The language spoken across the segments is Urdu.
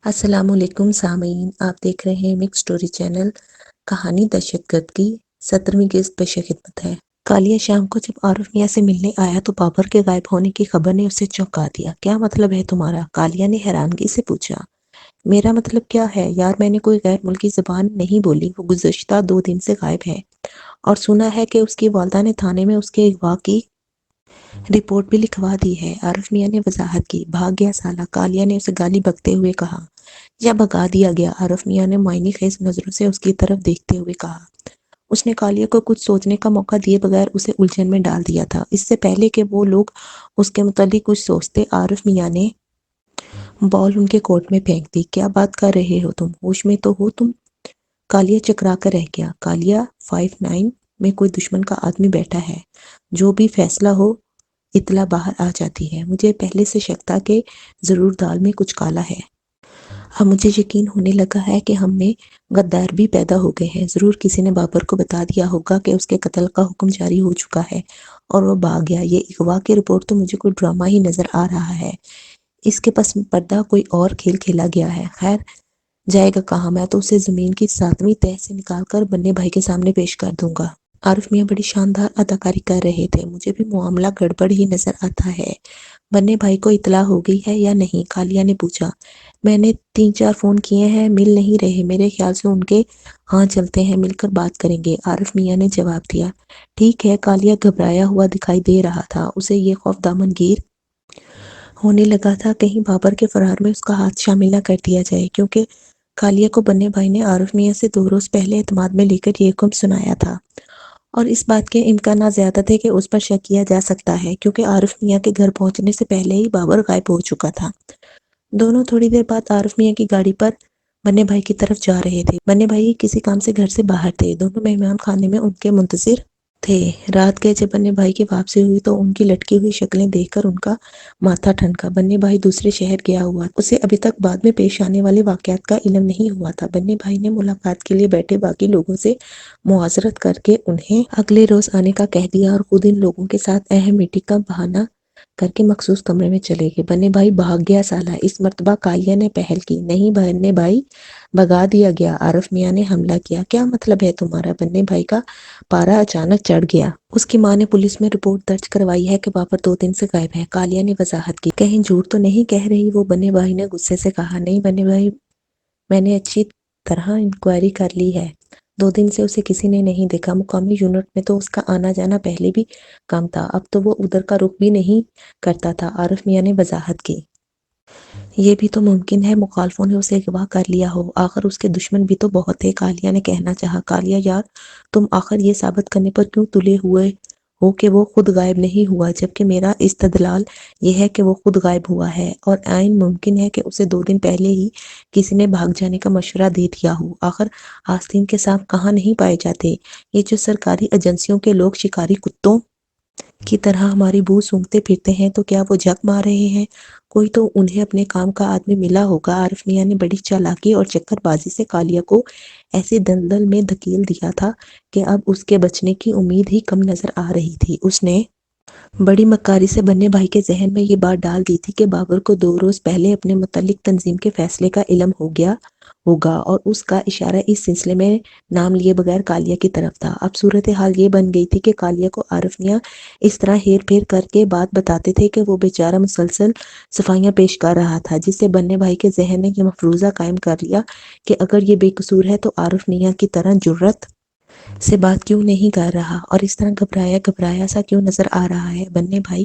السلام علیکم سامعین، آپ دیکھ رہے ہیں مکس سٹوری چینل۔ کہانی دہشت گرد کی 17ویں قسط پیش خدمت ہے۔ کالیہ شام کو جب عارف میاں سے ملنے آیا تو بابر کے غائب ہونے کی خبر نے اسے چونکا دیا۔ کیا مطلب ہے تمہارا؟ کالیہ نے حیرانگی سے پوچھا۔ میرا مطلب کیا ہے یار، میں نے کوئی غیر ملکی زبان نہیں بولی۔ وہ گزشتہ 2 دن سے غائب ہے اور سنا ہے کہ اس کی والدہ نے تھانے میں اس کے اغوا کی رپورٹ بھی لکھوا دی ہے۔ عارف میاں نے وضاحت کی۔ بھاگ گیا سالہ، کالیہ نے اسے گالی بکتے ہوئے کہا۔ یا بھگا دیا گیا، عارف میاں نے معنی خیز نظروں سے اس کی طرف دیکھتے ہوئے کہا۔ اس نے کالیہ کو کچھ سوچنے کا موقع دیے بغیر اسے الجھن میں ڈال دیا تھا۔ اس سے پہلے کہ وہ لوگ اس کے متعلق کچھ سوچتے، عارف میاں نے بال ان کے کورٹ میں پھینک دی۔ کیا بات کر رہے ہو تم؟ ہوش میں تو ہو تم؟ کالیہ چکرا کر رہ گیا۔ کالیہ 5-9 میں کوئی دشمن کا آدمی بیٹھا ہے۔ جو بھی فیصلہ ہو اطلاع باہر آ جاتی ہے۔ مجھے پہلے سے شک تھا کہ ضرور دال میں کچھ کالا ہے۔ اب مجھے یقین ہونے لگا ہے کہ ہم میں غدار بھی پیدا ہو گئے ہیں۔ ضرور کسی نے بابر کو بتا دیا ہوگا کہ اس کے قتل کا حکم جاری ہو چکا ہے اور وہ بھاگ گیا۔ یہ اغوا کی رپورٹ تو مجھے کوئی ڈرامہ ہی نظر آ رہا ہے۔ اس کے پس پردہ کوئی اور کھیل کھیلا گیا ہے۔ خیر جائے گا کہاں؟ میں تو اسے زمین کی 7ویں تہہ سے نکال کر بننے بھائی کے سامنے پیش کر دوں گا۔ عارف میاں بڑی شاندار اداکاری کر رہے تھے۔ مجھے بھی معاملہ گڑبڑ ہی نظر آتا ہے۔ بننے بھائی کو اطلاع ہو گئی ہے یا نہیں؟ کالیہ نے پوچھا۔ میں نے 3-4 فون کیے ہیں، مل نہیں رہے۔ میرے خیال سے ان کے ہاں چلتے ہیں، مل کر بات کریں گے، عارف میاں نے جواب دیا۔ ٹھیک ہے۔ کالیہ گھبرایا ہوا دکھائی دے رہا تھا۔ اسے یہ خوف دامن گیر ہونے لگا تھا کہیں بابر کے فرار میں اس کا ہاتھ شامل نہ کر دیا جائے، کیونکہ کالیہ کو بننے بھائی نے عارف میاں سے 2 روز پہلے اعتماد میں لے کر یہ حکم سنایا تھا، اور اس بات کے امکانات زیادہ تھے کہ اس پر شک کیا جا سکتا ہے، کیونکہ عارف میاں کے گھر پہنچنے سے پہلے ہی بابر غائب ہو چکا تھا۔ دونوں تھوڑی دیر بعد عارف میاں کی گاڑی پر بننے بھائی کی طرف جا رہے تھے۔ بننے بھائی کسی کام سے گھر سے باہر تھے۔ دونوں مہمان خانے میں ان کے منتظر تھے۔ رات گئے جب بننے بھائی کی واپسی ہوئی تو ان کی لٹکی ہوئی شکلیں دیکھ کر ان کا ماتھا ٹھنکا۔ بننے بھائی دوسرے شہر گیا ہوا، اسے ابھی تک بعد میں پیش آنے والے واقعات کا علم نہیں ہوا تھا۔ بننے بھائی نے ملاقات کے لیے بیٹھے باقی لوگوں سے معذرت کر کے انہیں اگلے روز آنے کا کہہ دیا اور خود ان لوگوں کے ساتھ اہم میٹنگ کا بہانہ کر کے مخصوص کمرے میں چلے گئے۔ بننے بھائی بھاگ گیا سالہ، اس مرتبہ کالیہ نے پہل کی۔ نہیں بننے بھائی، بھگا دیا گیا، عارف میاں نے حملہ کیا۔ کیا مطلب ہے تمہارا؟ بننے بھائی کا پارا اچانک چڑھ گیا۔ اس کی ماں نے پولیس میں رپورٹ درج کروائی ہے کہ بابر 2 دن سے غائب ہے، کالیہ نے وضاحت کی۔ کہیں جھوٹ تو نہیں کہہ رہی وہ؟ بننے بھائی نے غصے سے کہا۔ نہیں بننے بھائی، میں نے اچھی طرح انکوائری کر لی ہے۔ 2 دن سے اسے کسی نے نہیں دیکھا۔ مقامی یونٹ میں تو اس کا آنا جانا پہلے بھی کم تھا، اب تو وہ ادھر کا رخ بھی نہیں کرتا تھا، عارف میاں نے وضاحت کی۔ یہ بھی تو ممکن ہے مخالفوں نے اسے اغوا کر لیا ہو، آخر اس کے دشمن بھی تو بہت تھے، کالیہ نے کہنا چاہا۔ کالیہ یار، تم آخر یہ ثابت کرنے پر کیوں تلے ہوئے ہو کہ وہ خود غائب نہیں ہوا، جبکہ میرا استدلال یہ ہے کہ وہ خود غائب ہوا ہے اور عین ممکن ہے کہ اسے 2 دن پہلے ہی کسی نے بھاگ جانے کا مشورہ دے دیا ہو۔ آخر آستین کے سانپ کہاں نہیں پائے جاتے؟ یہ جو سرکاری ایجنسیوں کے لوگ شکاری کتوں کی طرح ہماری بو سونگھتے پھرتے ہیں، تو کیا وہ جھک مار رہے ہیں؟ کوئی تو انہیں اپنے کام کا آدمی ملا ہوگا۔ عارف میاں نے بڑی چالاکی اور چکر بازی سے کالیہ کو ایسی دلدل میں دھکیل دیا تھا کہ اب اس کے بچنے کی امید ہی کم نظر آ رہی تھی۔ اس نے بڑی مکاری سے بننے بھائی کے ذہن میں یہ بات ڈال دی تھی کہ بابر کو 2 روز پہلے اپنے متعلق تنظیم کے فیصلے کا علم ہو گیا ہوگا، اور اس کا اشارہ اس سلسلے میں نام لیے بغیر کالیہ کی طرف تھا۔ اب صورتحال یہ بن گئی تھی کہ کالیہ کو عارف میاں اس طرح ہیر پھیر کر کے بات بتاتے تھے کہ وہ بیچارہ مسلسل صفائیاں پیش کر رہا تھا، جس سے بننے بھائی کے ذہن نے یہ مفروضہ قائم کر لیا کہ اگر یہ بے قصور ہے تو عارف میاں کی طرح جرأت سے بات کیوں نہیں کر رہا، اور اس طرح گھبرایا گھبرایا سا کیوں نظر آ رہا ہے۔ بننے بھائی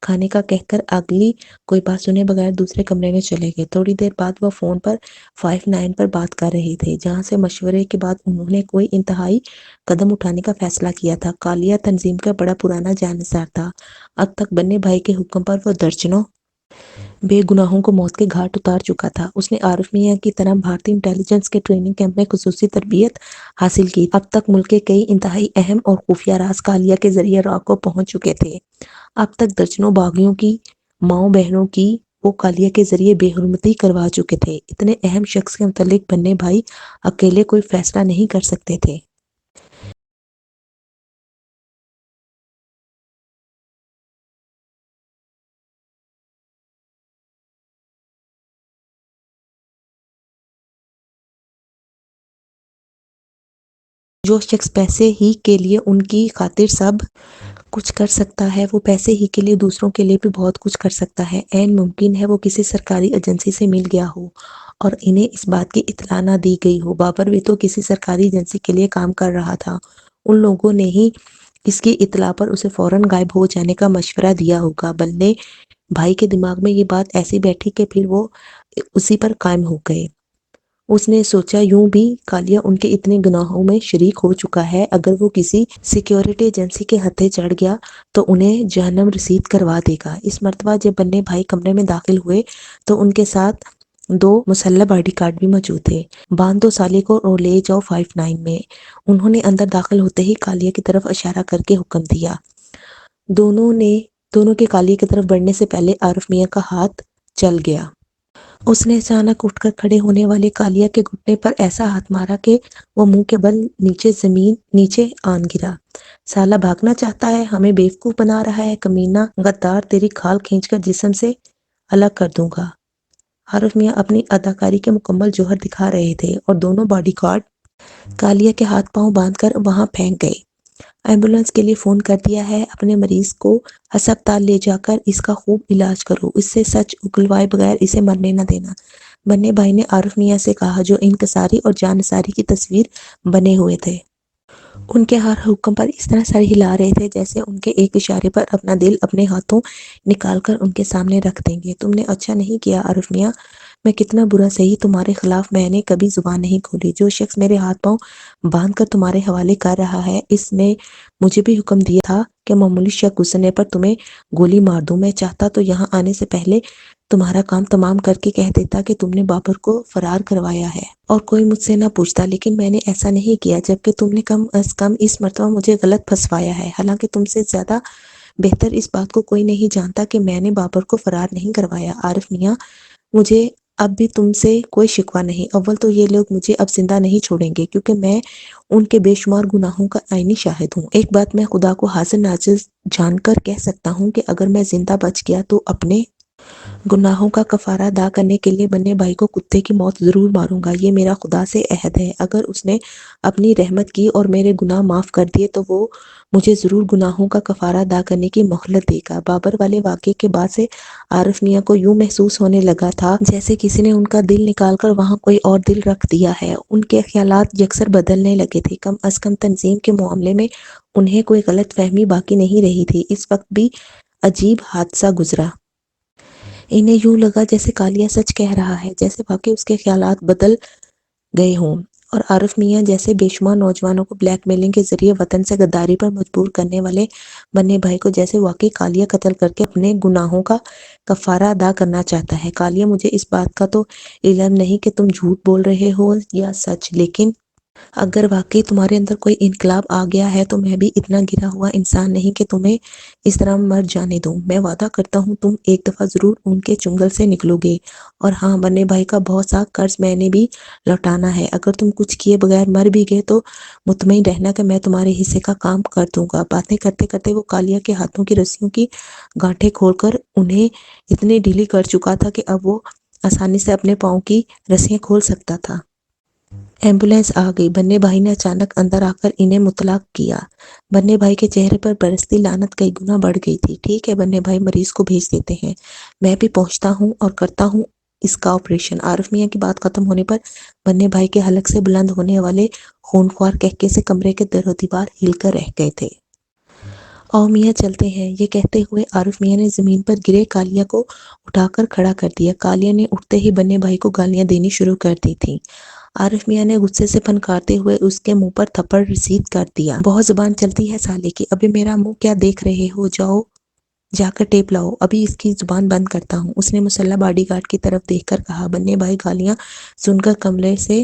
کھانے کا کہہ کر اگلی کوئی بات سنے بغیر دوسرے کمرے میں چلے گئے۔ تھوڑی دیر بعد وہ فون پر 5-9 پر بات کر رہے تھے، جہاں سے مشورے کے بعد انہوں نے کوئی انتہائی قدم اٹھانے کا فیصلہ کیا تھا۔ کالیہ تنظیم کا بڑا پرانا جانثار تھا۔ اب تک بننے بھائی کے حکم پر وہ درجنوں بے گناہوں کو موت کے گھاٹ اتار چکا تھا۔ اس نے عارف میاں کی طرح بھارتی انٹیلی جنس کے ٹریننگ کیمپ میں خصوصی تربیت حاصل کی۔ اب تک ملک کے کئی انتہائی اہم اور خفیہ راز کالیہ کے ذریعے راہ کو پہنچ چکے تھے۔ اب تک درجنوں باغیوں کی ماؤں بہنوں کی وہ کالیہ کے ذریعے بے حرمتی کروا چکے تھے۔ اتنے اہم شخص کے متعلق بننے بھائی اکیلے کوئی فیصلہ نہیں کر سکتے تھے۔ جو شخص پیسے ہی کے لیے ان کی خاطر سب کچھ کر سکتا ہے، وہ پیسے ہی کے لیے دوسروں کے لیے بھی بہت کچھ کر سکتا ہے۔ عین ممکن ہے وہ کسی سرکاری ایجنسی سے مل گیا ہو اور انہیں اس بات کی اطلاع نہ دی گئی ہو۔ بابر بھی تو کسی سرکاری ایجنسی کے لیے کام کر رہا تھا، ان لوگوں نے ہی اس کی اطلاع پر اسے فوراً غائب ہو جانے کا مشورہ دیا ہوگا۔ بننے بھائی کے دماغ میں یہ بات ایسی بیٹھی کہ پھر وہ اسی پر قائم ہو گئے۔ اس نے سوچا یوں بھی کالیا ان کے اتنے گناہوں میں شریک ہو چکا ہے، اگر وہ کسی سیکیورٹی ایجنسی کے ہتھے چڑھ گیا تو انہیں جہنم رسید کروا دے گا۔ اس مرتبہ جب بننے بھائی کمرے میں داخل ہوئے تو ان کے ساتھ 2 مسلح باڈی گارڈ بھی موجود تھے۔ باندھ دو سالے کو اور لے جاؤ 59 میں، انہوں نے اندر داخل ہوتے ہی کالیا کی طرف اشارہ کر کے حکم دیا۔ دونوں کے کالیا کی طرف بڑھنے سے پہلے عارف میاں کا ہاتھ چل گیا۔ اس نے اچانک اٹھ کر کھڑے ہونے والے کالیا کے گھٹنے پر ایسا ہاتھ مارا کہ وہ منہ کے بل نیچے آن گرا۔ سالا بھاگنا چاہتا ہے، ہمیں بیوقوف بنا رہا ہے، کمینہ غدار، تیری کھال کھینچ کر جسم سے الگ کر دوں گا۔ عارف میاں اپنی اداکاری کے مکمل جوہر دکھا رہے تھے اور دونوں باڈی گارڈ کالیا کے ہاتھ پاؤں باندھ کر وہاں پھینک گئے۔ ایمبولینس کے لیے فون کر دیا ہے، اپنے مریض کو ہسپتال لے جا کر اس کا خوب علاج کرو، اس سے سچ اگلوائے بغیر اسے مرنے نہ دینا، بننے بھائی نے عارف میاں سے کہا جو انکساری اور جانثاری کی تصویر بنے ہوئے تھے۔ ان کے ہر حکم پر اس طرح سر ہلا رہے تھے جیسے ان کے ایک اشارے پر اپنا دل اپنے ہاتھوں نکال کر ان کے سامنے رکھ دیں گے۔ تم نے اچھا نہیں کیا عارف میاں، میں کتنا برا سہی تمہارے خلاف میں نے کبھی زبان نہیں کھولی۔ جو شخص میرے ہاتھ پاؤں باندھ کر تمہارے حوالے کر رہا ہے، اس نے مجھے بھی حکم دیا تھا کہ معمولی شک گزرنے پر تمہیں گولی مار دوں۔ میں چاہتا تو یہاں آنے سے پہلے تمہارا کام تمام کر کے کہہ دیتا کہ تم نے بابر کو فرار کروایا ہے اور کوئی مجھ سے نہ پوچھتا، لیکن میں نے ایسا نہیں کیا، جبکہ تم نے کم از کم اس مرتبہ مجھے غلط پھنسوایا ہے۔ حالانکہ تم سے زیادہ بہتر اس بات کو کوئی نہیں جانتا کہ میں نے بابر کو فرار نہیں کروایا۔ عارف میاں، مجھے اب بھی تم سے کوئی شکوہ نہیں۔ اول تو یہ لوگ مجھے اب زندہ نہیں چھوڑیں گے کیونکہ میں ان کے بے شمار گناہوں کا عینی شاہد ہوں۔ ایک بات میں خدا کو حاضر ناظر جان کر کہہ سکتا ہوں کہ اگر میں زندہ بچ گیا تو اپنے گناہوں کا کفارہ ادا کرنے کے لیے بننے بھائی کو کتے کی موت ضرور ماروں گا۔ یہ میرا خدا سے عہد ہے۔ اگر اس نے اپنی رحمت کی اور میرے گناہ معاف کر دیے تو وہ مجھے ضرور گناہوں کا کفارہ ادا کرنے کی مہلت دے گا۔ بابر والے واقعے کے بعد سے عارف میاں کو یوں محسوس ہونے لگا تھا جیسے کسی نے ان کا دل نکال کر وہاں کوئی اور دل رکھ دیا ہے۔ ان کے خیالات یکسر بدلنے لگے تھے، کم از کم تنظیم کے معاملے میں انہیں کوئی غلط فہمی باقی نہیں رہی تھی۔ اس وقت بھی عجیب حادثہ گزرا۔ انہیں یوں لگا جیسے کالیا سچ کہہ رہا ہے، جیسے واقعی اس کے خیالات بدل گئے ہوں، اور عارف میاں جیسے بے شمار نوجوانوں کو بلیک میلنگ کے ذریعے وطن سے غداری پر مجبور کرنے والے بننے بھائی کو جیسے واقعی کالیا قتل کر کے اپنے گناہوں کا کفارہ ادا کرنا چاہتا ہے۔ کالیا، مجھے اس بات کا تو علم نہیں کہ تم جھوٹ بول رہے ہو یا سچ، لیکن اگر واقعی تمہارے اندر کوئی انقلاب آ گیا ہے تو میں بھی اتنا گرا ہوا انسان نہیں کہ تمہیں اس طرح مر جانے دوں۔ میں وعدہ کرتا ہوں تم ایک دفعہ ضرور ان کے چنگل سے نکلو گے، اور ہاں، بننے بھائی کا بہت سا قرض میں نے بھی لوٹانا ہے۔ اگر تم کچھ کیے بغیر مر بھی گئے تو مطمئن رہنا کہ میں تمہارے حصے کا کام کر دوں گا۔ باتیں کرتے کرتے وہ کالیا کے ہاتھوں کی رسیوں کی گانٹھیں کھول کر انہیں اتنی ڈھیلی کر چکا تھا کہ اب وہ آسانی سے اپنے پاؤں کی رسیاں کھول سکتا تھا۔ ایمبولینس آ گئی۔ بننے بھائی نے اچانک اندر آ کر انہیں مطلع کیا۔ بننے بھائی کے چہرے پر برستی لعنت کئی گنا بڑھ گئی تھی۔ ٹھیک ہے بننے بھائی، مریض کو بھیج دیتے ہیں، میں بھی پہنچتا ہوں اور کرتا ہوں اس کا آپریشن۔ عارف میاں کی بات ختم ہونے پر بننے بھائی کے حلق سے بلند ہونے والے خونخوار قہقہے سے کمرے کے در و دیوار ہل کر رہ گئے تھے۔ آؤ میاں چلتے ہیں، یہ کہتے ہوئے عارف میاں نے زمین پر گرے کالیا کو اٹھا کر کھڑا کر دیا۔ کالیا نے اٹھتے ہی بننے بھائی کو گالیاں دینی شروع کر دی تھیں۔ عارف میاں نے غصے سے پھنکارتے ہوئے اس کے منہ پر تھپڑ رسید کر دیا۔ بہت زبان چلتی ہے سالے کی، ابھی میرا منہ کیا دیکھ رہے ہو، جاؤ جا کر ٹیپ لاؤ، ابھی اس کی زبان بند کرتا ہوں، اس نے مسلح باڈی گارڈ کی طرف دیکھ کر کہا۔ بننے بھائی گالیاں سن کر کمرے سے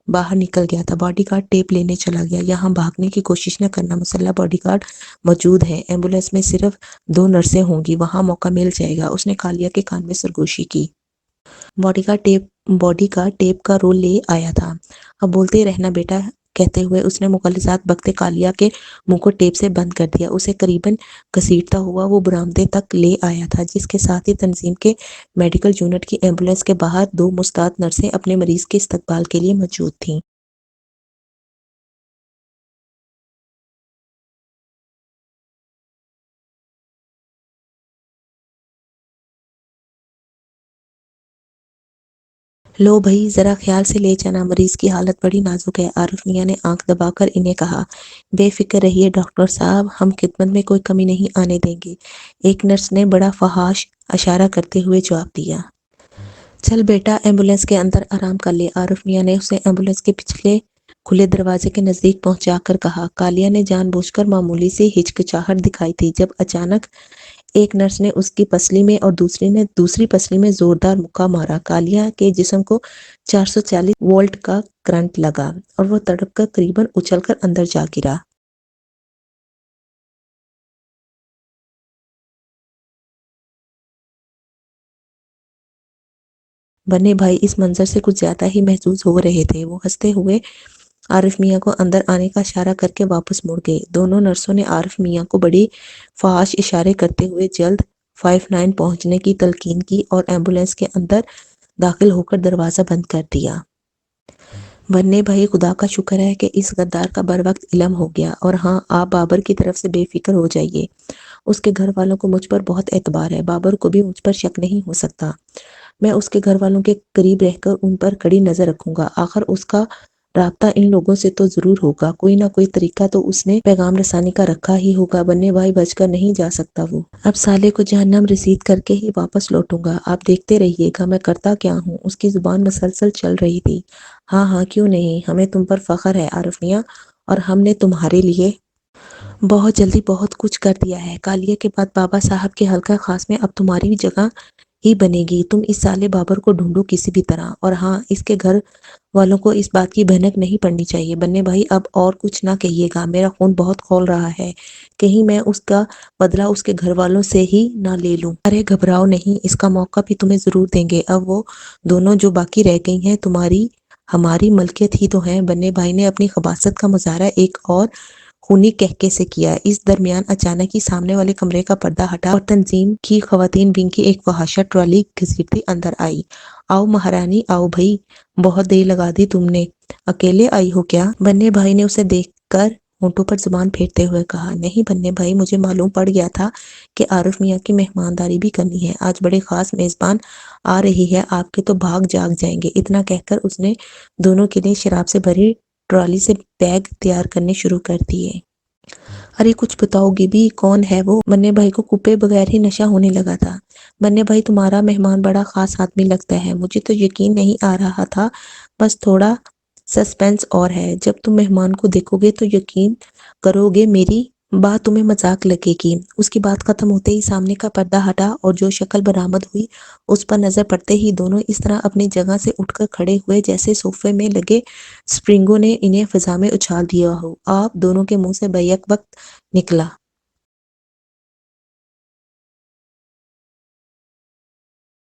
باہر نکل گیا تھا۔ باڈی گارڈ ٹیپ لینے چلا گیا۔ یہاں بھاگنے کی کوشش نہ کرنا، مسلح باڈی گارڈ موجود ہیں، ایمبولینس میں صرف 2 نرسیں ہوں گی، وہاں موقع مل جائے گا، اس نے کالیا کے کان میں سرگوشی کی۔ باڈی کا ٹیپ کا رول لے آیا تھا۔ اب بولتے رہنا بیٹا، کہتے ہوئے اس نے مغلظات بکتے کالیا کے منہ کو ٹیپ سے بند کر دیا۔ اسے قریباً گھسیٹتا ہوا وہ برآمدے تک لے آیا تھا، جس کے ساتھ ہی تنظیم کے میڈیکل یونٹ کی ایمبولینس کے باہر 2 مستعد نرسیں اپنے مریض کے استقبال کے لیے موجود تھیں۔ لو بھائی ذرا خیال سے لے جانا، مریض کی حالت بڑی نازک ہے، عارف میاں نے آنکھ دبا کر انہیں کہا۔ بے فکر رہیے ڈاکٹر صاحب، ہم خدمت میں کوئی کمی نہیں آنے دیں گے، ایک نرس نے بڑا فحاش اشارہ کرتے ہوئے جواب دیا۔ چل بیٹا ایمبولینس کے اندر آرام کر لے، عارف میاں نے اسے ایمبولینس کے پچھلے کھلے دروازے کے نزدیک پہنچا کر کہا۔ کالیہ نے جان بوجھ کر معمولی سی ہچکچاہٹ دکھائی تھی جب اچانک ایک نرس نے اس کی پسلی میں اور دوسری نے دوسری پسلی میں زوردار مکہ مارا۔ کالیہ کے جسم کو 440 وولٹ کا کرنٹ لگا اور وہ تڑپ کر قریباً اچھل کر اندر جا گرا۔ بنے بھائی اس منظر سے کچھ زیادہ ہی محظوظ ہو رہے تھے۔ وہ ہنستے ہوئے عارف میاں کو اندر آنے کا اشارہ کر کے واپس مڑ گئے۔ دونوں نرسوں نے عارف میاں کو بڑی فحش اشارے کرتے ہوئے جلد 59 پہنچنے کی تلقین کی اور ایمبولینس کے اندر داخل ہو کر دروازہ بند کر دیا۔ بنے بھائی خدا کا شکر ہے کہ اس غدار کا بروقت علم ہو گیا، اور ہاں آپ بابر کی طرف سے بے فکر ہو جائیے، اس کے گھر والوں کو مجھ پر بہت اعتبار ہے، بابر کو بھی مجھ پر شک نہیں ہو سکتا، میں اس کے گھر والوں کے قریب رہ کر ان پر کڑی نظر رکھوں گا، آخر اس کا رابطہ ان لوگوں سے تو ضرور ہوگا، کوئی نہ کوئی طریقہ تو اس نے پیغام رسانی کا رکھا ہی ہوگا، بنے بھائی بچ کر نہیں جا سکتا وہ۔ اب سالے کو جہنم رسید کر کے ہی واپس لوٹوں گا، آپ دیکھتے رہیے گا میں کرتا کیا ہوں۔ اس کی زبان مسلسل چل رہی تھی۔ ہاں ہاں کیوں نہیں، ہمیں تم پر فخر ہے عارف میاں، اور ہم نے تمہارے لیے بہت جلدی بہت کچھ کر دیا ہے، کالیہ کے بعد بابا صاحب کے حلقہ خاص میں اب تمہاری بھی جگہ ہی بنے گی، تم اس سالے بابر کو ڈھونڈو کسی بھی طرح، اور ہاں اس کے گھر والوں کو اس بات کی بھنک نہیں پڑنی چاہیے۔ بنے بھائی اب اور کچھ نہ کہیے گا، میرا خون بہت کھول رہا ہے، کہیں میں اس کا بدلہ اس کے گھر والوں سے ہی نہ لے لوں۔ ارے گھبراؤ نہیں، اس کا موقع بھی تمہیں ضرور دیں گے، اب وہ دونوں جو باقی رہ گئی ہیں تمہاری ہماری ملکیت ہی تو ہیں۔ بنے بھائی نے اپنی خباثت کا مظاہرہ ایک اور خونی قہقہے سے کیا۔ اس درمیان اچانک ہی سامنے والے کمرے کا پردہ ہٹا اور تنظیم کی خواتین ونگ کی ایک فحاشہ ٹرالی گھسیٹتی اندر آئی۔ آؤ مہارانی آؤ بھائی، بہت دیر لگا دی تم نے، اکیلے آئی ہو کیا؟ بنے بھائی نے اسے دیکھ کر ہونٹوں پر زبان پھیرتے ہوئے کہا۔ نہیں بنے بھائی، مجھے معلوم پڑ گیا تھا کہ عارف میاں کی مہمانداری بھی کرنی ہے، آج بڑے خاص میزبان آ رہی ہے، آپ کے تو بھاگ جاگ جائیں گے۔ اتنا کہہ کر اس نے دونوں کے لیے شراب سے بھری ٹرالی سے بیگ تیار کرنے شروع کر دیے۔ ارے کچھ بتاؤ گی بھی، کون ہے وہ؟ بنے بھائی کو کوپے بغیر ہی نشہ ہونے لگا تھا۔ بنے بھائی تمہارا مہمان بڑا خاص آدمی لگتا ہے، مجھے تو یقین نہیں آ رہا تھا، بس تھوڑا سسپینس اور ہے، جب تم مہمان کو دیکھو گے تو یقین کرو گے میری بات تمہیں مذاق لگے گی۔ اس کی بات ختم ہوتے ہی سامنے کا پردہ ہٹا اور جو شکل برآمد ہوئی اس پر نظر پڑتے ہی دونوں اس طرح اپنی جگہ سے اٹھ کر کھڑے ہوئے جیسے صوفے میں لگے سپرنگوں نے انہیں فضا میں اچھال دیا ہو۔ آپ دونوں کے منہ سے بیک وقت نکلا۔